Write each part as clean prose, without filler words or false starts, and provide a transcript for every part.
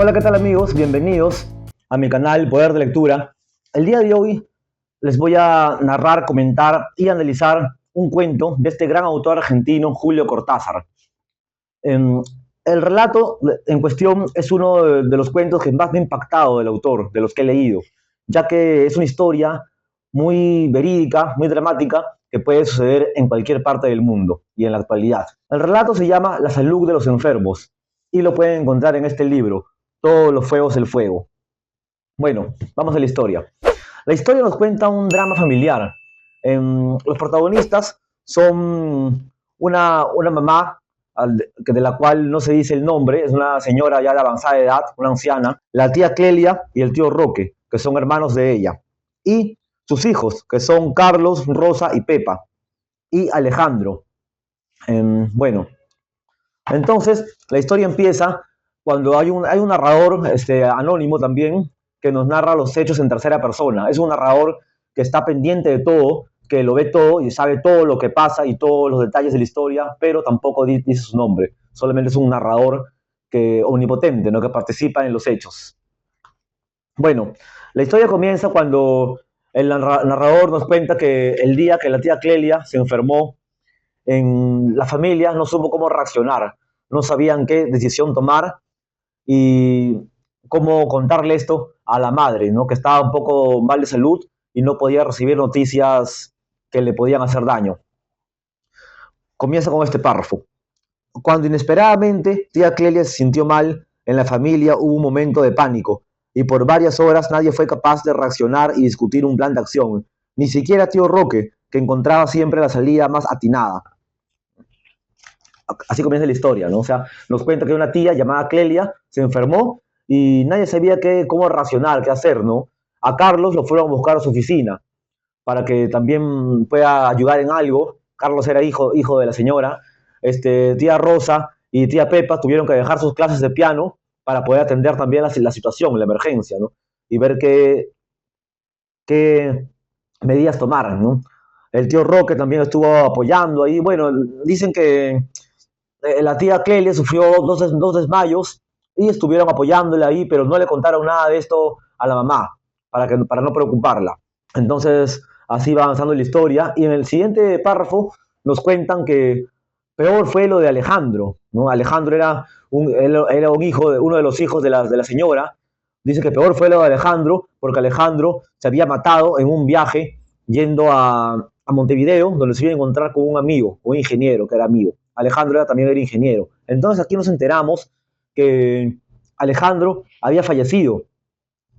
Hola, ¿qué tal amigos? Bienvenidos a mi canal Poder de Lectura. El día de hoy les voy a narrar, comentar y analizar un cuento de este gran autor argentino, Julio Cortázar. El relato en cuestión es uno de los cuentos que más me ha impactado del autor, de los que he leído, ya que es una historia muy verídica, muy dramática, que puede suceder en cualquier parte del mundo y en la actualidad. El relato se llama La salud de los enfermos y lo pueden encontrar en este libro, Todos los fuegos el fuego. Bueno, vamos a la historia. La historia nos cuenta un drama familiar. Los protagonistas son una mamá de la cual no se dice el nombre, es una señora ya de avanzada edad, una anciana, la tía Clelia y el tío Roque, que son hermanos de ella, y sus hijos, que son Carlos, Rosa y Pepa, y Alejandro. Bueno, entonces la historia empieza cuando hay un narrador anónimo también que nos narra los hechos en tercera persona. Es un narrador que está pendiente de todo, que lo ve todo y sabe todo lo que pasa y todos los detalles de la historia, pero tampoco dice su nombre. Solamente es un narrador omnipotente, ¿no? Que participa en los hechos. Bueno, la historia comienza cuando el narrador nos cuenta que el día que la tía Clelia se enfermó, en la familia no supo cómo reaccionar, no sabían qué decisión tomar y cómo contarle esto a la madre, ¿no? Que estaba un poco mal de salud y no podía recibir noticias que le podían hacer daño. Comienza con este párrafo. Cuando inesperadamente tía Clelia se sintió mal, en la familia hubo un momento de pánico y por varias horas nadie fue capaz de reaccionar y discutir un plan de acción, ni siquiera tío Roque, que encontraba siempre la salida más atinada. Así comienza la historia, ¿no? O sea, nos cuenta que una tía llamada Clelia se enfermó y nadie sabía cómo reaccionar, qué hacer, ¿no? A Carlos lo fueron a buscar a su oficina para que también pueda ayudar en algo. Carlos era hijo de la señora. Tía Rosa y tía Pepa tuvieron que dejar sus clases de piano para poder atender también la situación, la emergencia, ¿no? Y ver qué medidas tomar, ¿no? El tío Roque también estuvo apoyando ahí. Bueno, dicen que la tía Clelia sufrió dos desmayos y estuvieron apoyándola ahí, pero no le contaron nada de esto a la mamá para no preocuparla. Entonces, así va avanzando la historia y en el siguiente párrafo nos cuentan que peor fue lo de Alejandro, ¿no? Alejandro era un hijo, uno de los hijos de la señora. Dice que peor fue lo de Alejandro porque Alejandro se había matado en un viaje yendo a Montevideo, donde se iba a encontrar con un amigo, un ingeniero que era amigo. Alejandro también era ingeniero. Entonces aquí nos enteramos que Alejandro había fallecido,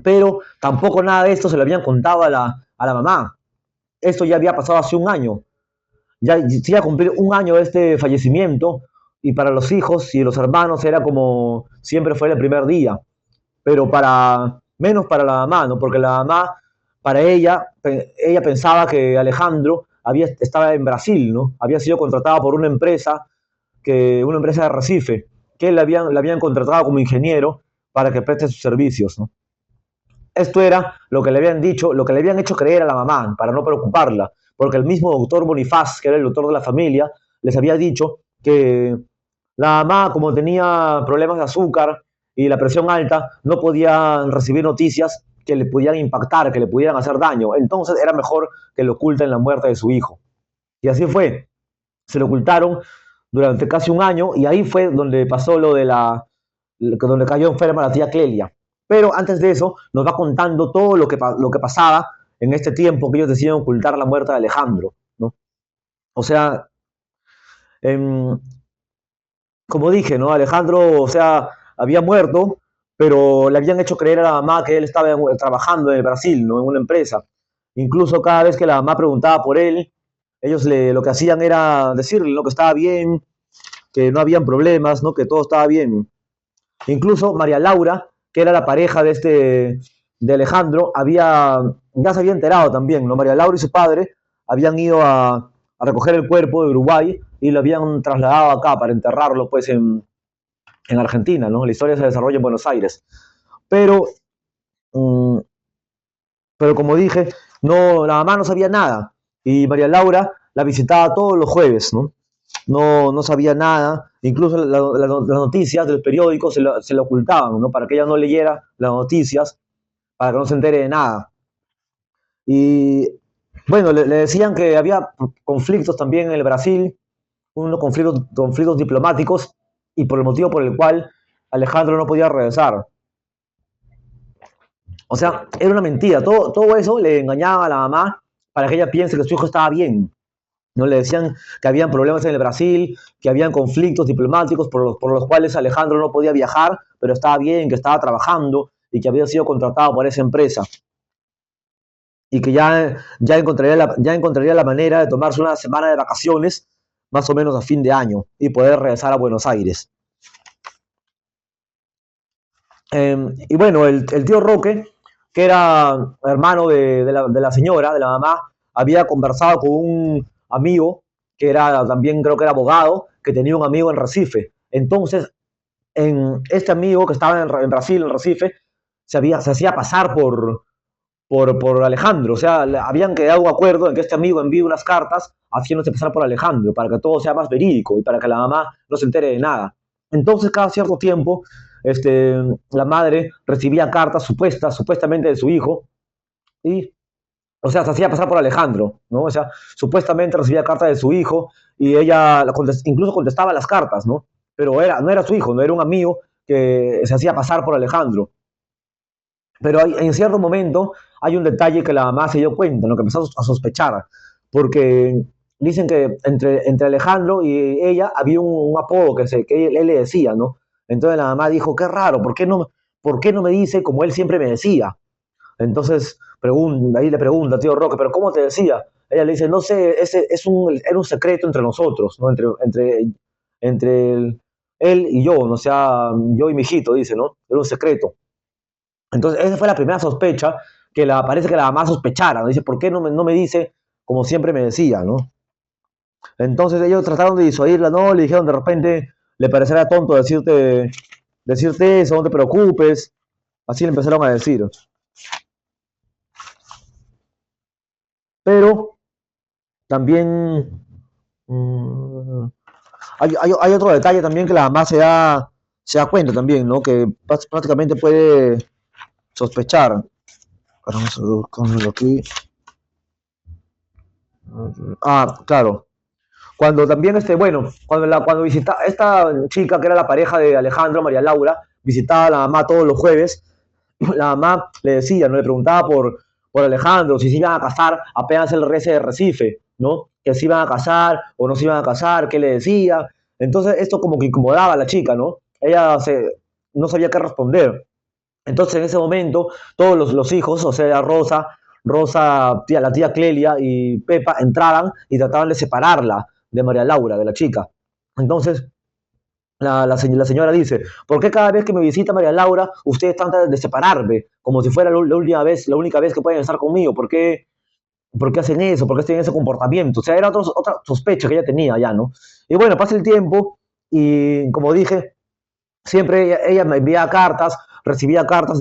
pero tampoco nada de esto se lo habían contado a la mamá. Esto ya había pasado hace un año. Ya se iba a cumplir un año de este fallecimiento y para los hijos y los hermanos era como siempre fue el primer día. Pero menos para la mamá, ¿no? Porque la mamá, para ella pensaba que Alejandro estaba en Brasil, ¿no? Había sido contratado por una empresa de Recife, que le habían contratado como ingeniero para que preste sus servicios, ¿no? Esto era lo que le habían dicho, lo que le habían hecho creer a la mamá, para no preocuparla, porque el mismo doctor Bonifaz, que era el doctor de la familia, les había dicho que la mamá, como tenía problemas de azúcar y la presión alta, no podía recibir noticias que le pudieran impactar, que le pudieran hacer daño. Entonces era mejor que le oculten la muerte de su hijo. Y así fue. Se lo ocultaron durante casi un año y ahí fue donde pasó donde cayó enferma la tía Clelia. Pero antes de eso nos va contando todo lo que pasaba en este tiempo que ellos deciden ocultar la muerte de Alejandro, ¿no? O sea, como dije, ¿no? Alejandro, o sea, había muerto, pero le habían hecho creer a la mamá que él estaba trabajando en el Brasil, ¿no? En una empresa. Incluso cada vez que la mamá preguntaba por él, ellos lo que hacían era decirle, ¿no? Que estaba bien, que no habían problemas, ¿no? Que todo estaba bien. Incluso María Laura, que era la pareja de Alejandro, ya se había enterado también, ¿no? María Laura y su padre habían ido a recoger el cuerpo de Uruguay y lo habían trasladado acá para enterrarlo pues en Argentina, ¿no? La historia se desarrolla en Buenos Aires. Pero, um, pero como dije, no, la mamá no sabía nada y María Laura la visitaba todos los jueves, ¿no? no sabía nada, incluso las noticias del periódico se le ocultaban, ¿no? Para que ella no leyera las noticias, para que no se entere de nada. Y bueno, le decían que había conflictos también en el Brasil, unos conflictos diplomáticos, y por el motivo por el cual Alejandro no podía regresar. O sea, era una mentira. Todo eso le engañaba a la mamá para que ella piense que su hijo estaba bien. No le decían que habían problemas en el Brasil, que habían conflictos diplomáticos por los cuales Alejandro no podía viajar, pero estaba bien, que estaba trabajando y que había sido contratado por esa empresa. Y que ya encontraría la manera de tomarse una semana de vacaciones, más o menos a fin de año, y poder regresar a Buenos Aires. Y bueno, el tío Roque, que era hermano de la señora, de la mamá, había conversado con un amigo que era también, creo que era abogado, que tenía un amigo en Recife. Entonces, este amigo que estaba en Brasil, en Recife, se hacía pasar por Alejandro. O sea, habían quedado un acuerdo en que este amigo envíe unas cartas haciéndose pasar por Alejandro, para que todo sea más verídico y para que la mamá no se entere de nada. Entonces, cada cierto tiempo, la madre recibía cartas supuestamente de su hijo, y, o sea, se hacía pasar por Alejandro, ¿no? O sea, supuestamente recibía cartas de su hijo y ella incluso contestaba las cartas, ¿no? Pero no era su hijo, no era un amigo que se hacía pasar por Alejandro. Pero en cierto momento hay un detalle que la mamá se dio cuenta, ¿no? Que empezó a sospechar, porque dicen que entre Alejandro y ella había un apodo que él le decía, ¿no? Entonces la mamá dijo, qué raro, por qué no me dice como él siempre me decía? Entonces ahí le pregunta, tío Roque, ¿pero cómo te decía? Ella le dice, no sé, era un secreto entre nosotros, ¿no? Entre él y yo, ¿no? O sea, yo y mi hijito, dice, ¿no? Era un secreto. Entonces, esa fue la primera sospecha parece que la mamá sospechara, ¿no? Dice, ¿por qué no me dice como siempre me decía, ¿no? Entonces ellos trataron de disuadirla, ¿no? Le dijeron de repente, le parecerá tonto decirte eso, no te preocupes. Así le empezaron a decir. Pero también hay otro detalle también que la mamá se da cuenta también, ¿no? Que prácticamente puede sospechar. Vamos a buscarlo aquí. Ah, claro. Cuando también, cuando visitaba, esta chica que era la pareja de Alejandro, María Laura, visitaba a la mamá todos los jueves, la mamá le decía, ¿no? Le preguntaba por Alejandro, si se iban a casar apenas él regrese de Recife, ¿no? Que se iban a casar o no se iban a casar, qué le decía. Entonces esto como que incomodaba a la chica, ¿no? No sabía qué responder. Entonces en ese momento todos los hijos, o sea, la tía Clelia y Pepa entraban y trataban de separarla de María Laura, de la chica. Entonces la señora dice, ¿por qué cada vez que me visita María Laura ustedes tratan de separarme? Como si fuera la única vez que pueden estar conmigo. ¿Por qué hacen eso? ¿Por qué tienen ese comportamiento? O sea, era otra sospecha que ella tenía ya, ¿no? Y bueno, pasa el tiempo y como dije, siempre ella me enviaba cartas, recibía cartas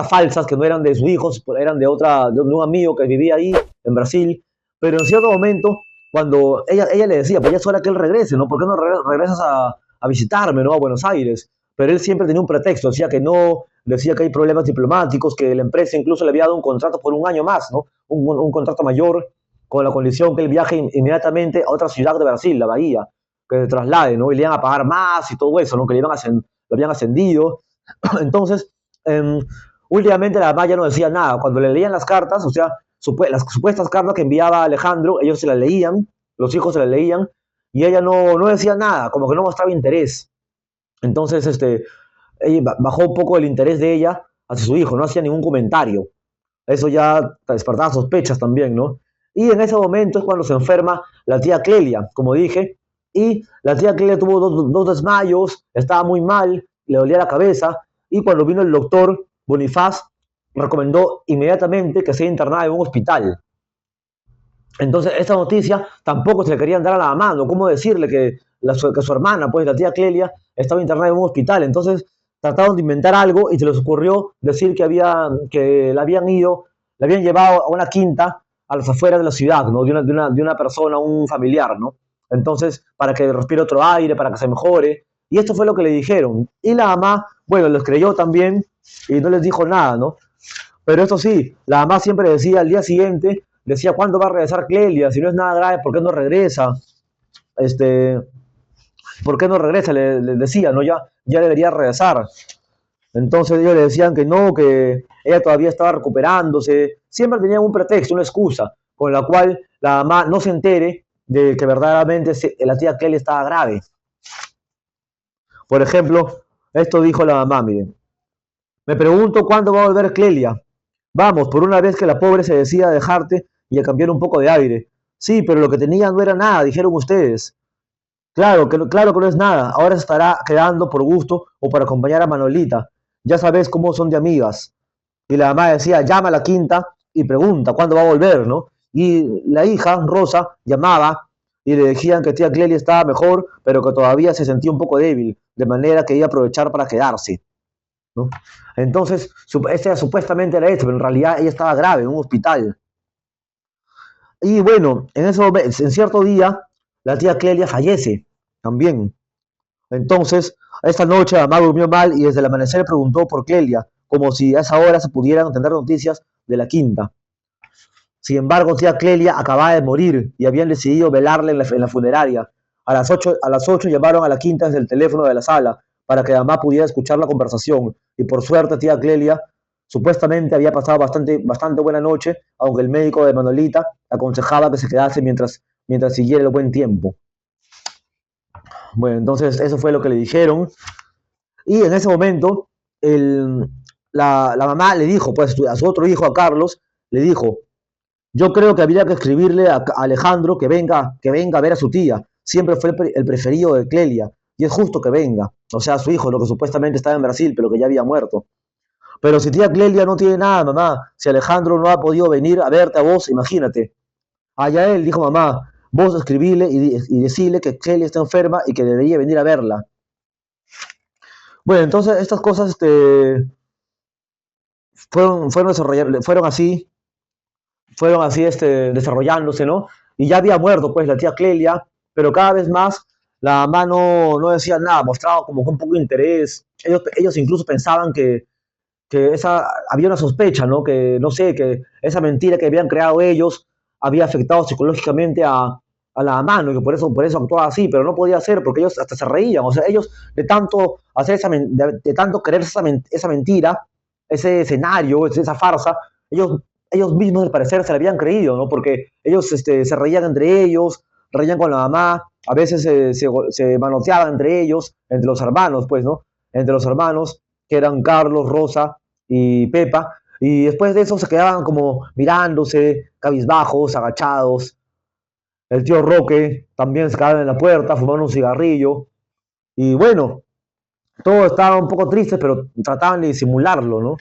falsas que no eran de sus hijos, eran de un amigo que vivía ahí en Brasil. Pero en cierto momento, cuando ella le decía, pues ya es hora que él regrese, ¿no? ¿Por qué no regresas a visitarme, ¿no? A Buenos Aires. Pero él siempre tenía un pretexto, decía que no, decía que hay problemas diplomáticos, que la empresa incluso le había dado un contrato por un año más, ¿no? Un contrato mayor, con la condición que él viaje inmediatamente a otra ciudad de Brasil, la Bahía, que se traslade, ¿no? Y le iban a pagar más y todo eso, ¿no? Que lo habían ascendido. Entonces, eh, últimamente la mamá ya no decía nada. Cuando le leían las cartas, o sea, las supuestas cartas que enviaba Alejandro, ellos se las leían, los hijos se las leían, y ella no decía nada, como que no mostraba interés. Entonces, ella bajó un poco el interés de ella hacia su hijo, no hacía ningún comentario. Eso ya despertaba sospechas también, ¿no? Y en ese momento es cuando se enferma la tía Clelia, como dije, y la tía Clelia tuvo dos desmayos, estaba muy mal, le dolía la cabeza, y cuando vino el doctor Bonifaz, recomendó inmediatamente que sea internada en un hospital. Entonces, esta noticia tampoco se le querían dar a la mamá, ¿no? ¿Cómo decirle que su hermana, pues la tía Clelia, estaba internada en un hospital? Entonces, trataron de inventar algo y se les ocurrió decir que la habían llevado a una quinta a las afueras de la ciudad, ¿no? De una persona, un familiar, ¿no? entonces para que respire otro aire, para que se mejore. Y esto fue lo que le dijeron. Y la mamá, bueno, les creyó también y no les dijo nada, ¿no? Pero eso sí, la mamá siempre decía al día siguiente, decía, ¿cuándo va a regresar Clelia? Si no es nada grave, ¿por qué no regresa? Este, ¿Por qué no regresa? Le decía, ¿no? Ya debería regresar. Entonces ellos le decían que no, que ella todavía estaba recuperándose. Siempre tenían un pretexto, una excusa, con la cual la mamá no se entere de que verdaderamente la tía Kelly estaba grave. Por ejemplo, esto dijo la mamá, miren. Me pregunto cuándo va a volver Clelia. Vamos, por una vez que la pobre se decida a dejarte y a cambiar un poco de aire. Sí, pero lo que tenía no era nada, dijeron ustedes. Claro que no es nada. Ahora se estará quedando por gusto o para acompañar a Manolita. Ya sabes cómo son de amigas. Y la mamá decía, llama a la quinta y pregunta cuándo va a volver, ¿no? Y la hija, Rosa, llamaba y le decían que tía Clelia estaba mejor, pero que todavía se sentía un poco débil, de manera que iba a aprovechar para quedarse, ¿no? Entonces, esta supuestamente era esto, pero en realidad ella estaba grave en un hospital. Y bueno, en cierto día, la tía Clelia fallece también. Entonces, esta noche la mamá durmió mal y desde el amanecer preguntó por Clelia, como si a esa hora se pudieran tener noticias de la quinta. Sin embargo, tía Clelia acababa de morir y habían decidido velarla en la funeraria. A las 8 llamaron a la quinta desde el teléfono de la sala para que la mamá pudiera escuchar la conversación. Y por suerte, tía Clelia supuestamente había pasado bastante buena noche, aunque el médico de Manolita aconsejaba que se quedase mientras siguiera el buen tiempo. Bueno, entonces eso fue lo que le dijeron. Y en ese momento, la mamá le dijo, pues a su otro hijo, a Carlos, le dijo, yo creo que habría que escribirle a Alejandro que venga a ver a su tía. Siempre fue el preferido de Clelia. Y es justo que venga. O sea, su hijo, lo que supuestamente estaba en Brasil, pero que ya había muerto. Pero si tía Clelia no tiene nada, mamá, si Alejandro no ha podido venir a verte a vos, imagínate. Allá él, dijo mamá, vos escribile y decirle que Clelia está enferma y que debería venir a verla. Bueno, entonces estas cosas fueron así desarrollándose, ¿no? Y ya había muerto pues la tía Clelia, pero cada vez más la mamá no decía nada, mostraba como que un poco de interés. Ellos incluso pensaban que había una sospecha, ¿no? Que, no sé, que esa mentira que habían creado ellos había afectado psicológicamente a la mamá, ¿no? Y que por eso actuaba así, pero no podía ser, porque ellos hasta se reían. O sea, ellos de tanto hacer de tanto querer esa mentira, ese escenario, esa farsa, ellos mismos al parecer se la habían creído, ¿no? Porque ellos se reían entre ellos, reían con la mamá, a veces se manoteaban entre ellos, entre los hermanos, pues, ¿no? Entre los hermanos, que eran Carlos, Rosa y Pepa, y después de eso se quedaban como mirándose, cabizbajos, agachados. El tío Roque también se quedaba en la puerta, fumando un cigarrillo, y bueno, todo estaba un poco triste, pero trataban de disimularlo, ¿no?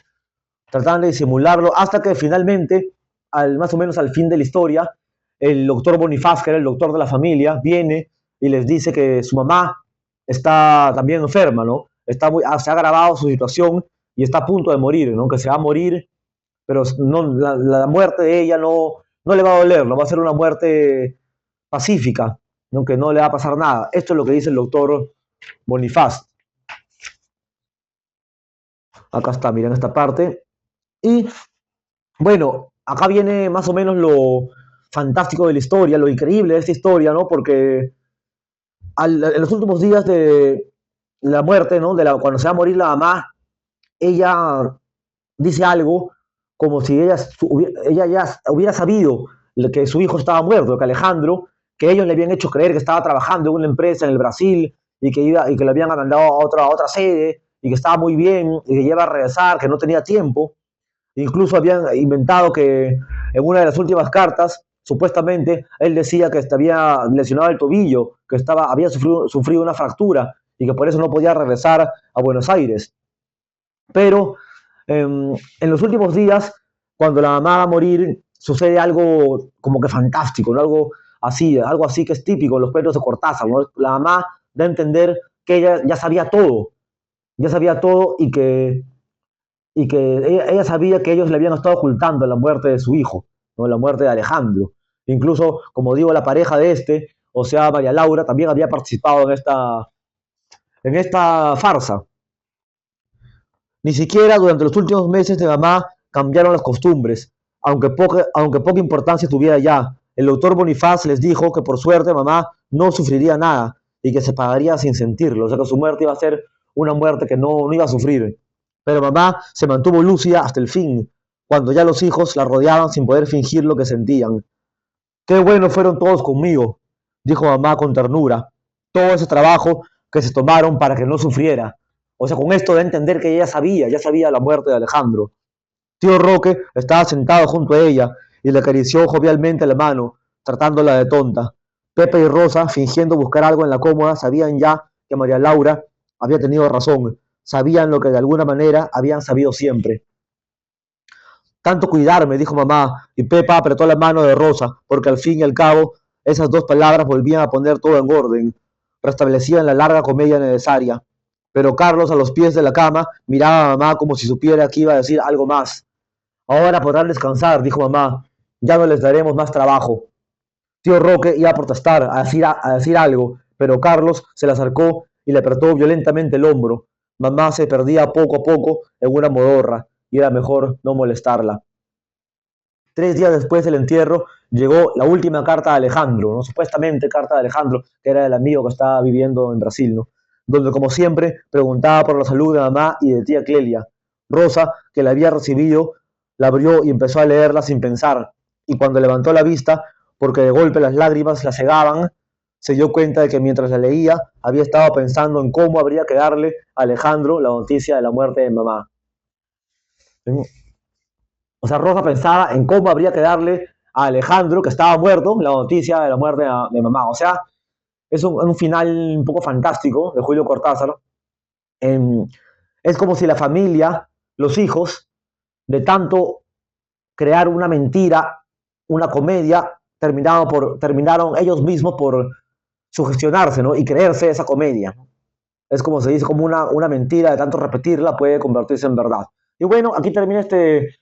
Trataban de disimularlo hasta que finalmente, más o menos al fin de la historia, el doctor Bonifaz, que era el doctor de la familia, viene y les dice que su mamá está también enferma, ¿no? Se ha agravado su situación y está a punto de morir, ¿no? Que se va a morir, pero no, la muerte de ella no le va a doler, no va a ser una muerte pacífica, ¿no? Que no le va a pasar nada. Esto es lo que dice el doctor Bonifaz. Acá está, miren esta parte. Y bueno, acá viene más o menos lo fantástico de la historia, lo increíble de esta historia, ¿no? Porque en los últimos días de la muerte, ¿no? Cuando se va a morir la mamá, ella dice algo como si ella ya hubiera sabido que su hijo estaba muerto, que Alejandro, que ellos le habían hecho creer que estaba trabajando en una empresa en el Brasil y que le habían mandado a otra sede y que estaba muy bien y que iba a regresar, que no tenía tiempo. Incluso habían inventado que en una de las últimas cartas, supuestamente, él decía que había lesionado el tobillo, que había sufrido una fractura y que por eso no podía regresar a Buenos Aires. Pero en los últimos días, cuando la mamá va a morir, sucede algo como que fantástico, ¿no? Algo así que es típico en los cuentos de Cortázar, ¿no? La mamá da a entender que ella ya sabía todo y que ella sabía que ellos le habían estado ocultando la muerte de su hijo, ¿no? La muerte de Alejandro. Incluso, como digo, la pareja de o sea, María Laura, también había participado en esta farsa. Ni siquiera durante los últimos meses de mamá cambiaron las costumbres, aunque poca importancia tuviera ya. El doctor Bonifaz les dijo que por suerte mamá no sufriría nada y que se pagaría sin sentirlo, o sea que su muerte iba a ser una muerte que no iba a sufrir. Pero mamá se mantuvo lúcida hasta el fin, cuando ya los hijos la rodeaban sin poder fingir lo que sentían. Qué buenos fueron todos conmigo, dijo mamá con ternura. Todo ese trabajo que se tomaron para que no sufriera. O sea, con esto de entender que ella ya sabía la muerte de Alejandro. Tío Roque estaba sentado junto a ella y le acarició jovialmente la mano, tratándola de tonta. Pepe y Rosa, fingiendo buscar algo en la cómoda, sabían ya que María Laura había tenido razón. Sabían lo que de alguna manera habían sabido siempre. Tanto cuidarme, dijo mamá, y Pepa apretó la mano de Rosa, porque al fin y al cabo esas dos palabras volvían a poner todo en orden, restablecían la larga comedia necesaria. Pero Carlos, a los pies de la cama, miraba a mamá como si supiera que iba a decir algo más. Ahora podrán descansar, dijo mamá, ya no les daremos más trabajo. Tío Roque iba a protestar, a decir algo, pero Carlos se le acercó y le apretó violentamente el hombro. Mamá se perdía poco a poco en una modorra y era mejor no molestarla. 3 días después del entierro llegó la última carta de Alejandro, ¿no? Supuestamente carta de Alejandro, que era el amigo que estaba viviendo en Brasil, ¿no? Donde como siempre preguntaba por la salud de mamá y de tía Clelia. Rosa, que la había recibido, la abrió y empezó a leerla sin pensar, y cuando levantó la vista, porque de golpe las lágrimas la cegaban, se dio cuenta de que mientras la leía había estado pensando en cómo habría que darle a Alejandro la noticia de la muerte de mamá. O sea, Rosa pensaba en cómo habría que darle a Alejandro, que estaba muerto, la noticia de la muerte de mamá. O sea, es un final un poco fantástico de Julio Cortázar. Es como si la familia, los hijos, de tanto crear una mentira, una comedia, terminaron ellos mismos por sugestionarse, ¿no? Y creerse esa comedia. Es como se dice, como una mentira de tanto repetirla puede convertirse en verdad. Y bueno, aquí termina este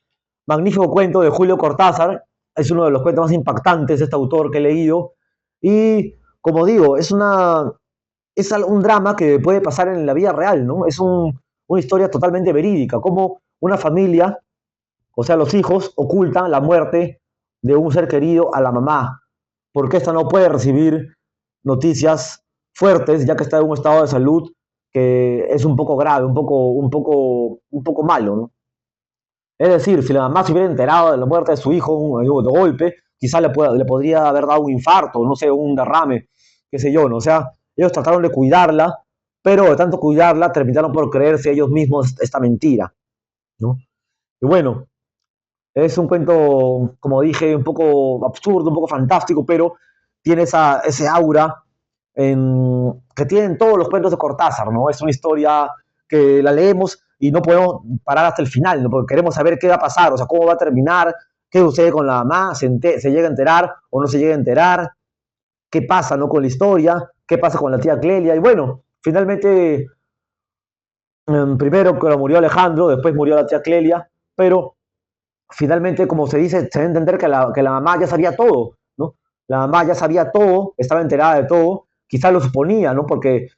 magnífico cuento de Julio Cortázar. Es uno de los cuentos más impactantes de este autor que he leído. Y como digo, es un drama que puede pasar en la vida real, ¿no? Una historia totalmente verídica, como una familia, o sea, los hijos ocultan la muerte de un ser querido a la mamá, porque ésta no puede recibir noticias fuertes, ya que está en un estado de salud que es un poco grave, un poco malo, ¿no? Es decir, si la mamá se hubiera enterado de la muerte de su hijo de golpe, quizás le podría haber dado un infarto, no sé, un derrame, qué sé yo, ¿no? O sea, ellos trataron de cuidarla, pero de tanto cuidarla terminaron por creerse ellos mismos esta mentira, ¿no? Y bueno, es un cuento, como dije, un poco absurdo, un poco fantástico, pero tiene ese aura que tienen todos los cuentos de Cortázar, ¿no? Es una historia que la leemos y no podemos parar hasta el final, ¿no? Porque queremos saber qué va a pasar, o sea, cómo va a terminar, qué sucede con la mamá, se llega a enterar o no se llega a enterar, qué pasa, ¿no? Con la historia, qué pasa con la tía Clelia, y bueno, finalmente, primero que murió Alejandro, después murió la tía Clelia, pero finalmente, como se dice, se debe entender que la mamá ya sabía todo, ¿no? La mamá ya sabía todo, estaba enterada de todo, quizás lo suponía, ¿no? Porque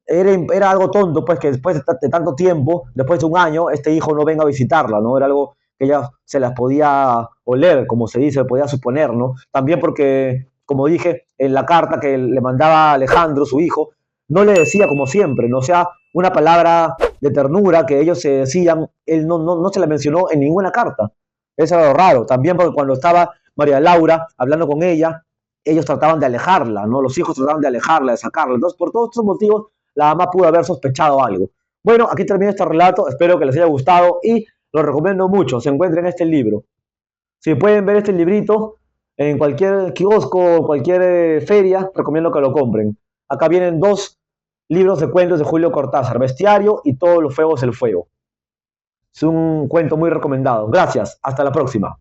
era algo tonto, pues, que después de tanto tiempo, después de un año, este hijo no venga a visitarla, ¿no? Era algo que ella se las podía oler, como se dice, podía suponer, ¿no? También porque, como dije, en la carta que le mandaba Alejandro, su hijo, no le decía como siempre, ¿no? O sea, una palabra de ternura que ellos se decían, él no se la mencionó en ninguna carta. Eso era lo raro. También porque cuando estaba María Laura hablando con ella, ellos trataban de alejarla, ¿no? Los hijos trataban de alejarla, de sacarla. Entonces, por todos estos motivos, la mamá pudo haber sospechado algo. Bueno, aquí termina este relato. Espero que les haya gustado y lo recomiendo mucho. Se encuentra en este libro. Si pueden ver este librito en cualquier kiosco, cualquier feria, recomiendo que lo compren. Acá vienen 2 libros de cuentos de Julio Cortázar, Bestiario y Todos los fuegos el fuego. Es un cuento muy recomendado. Gracias. Hasta la próxima.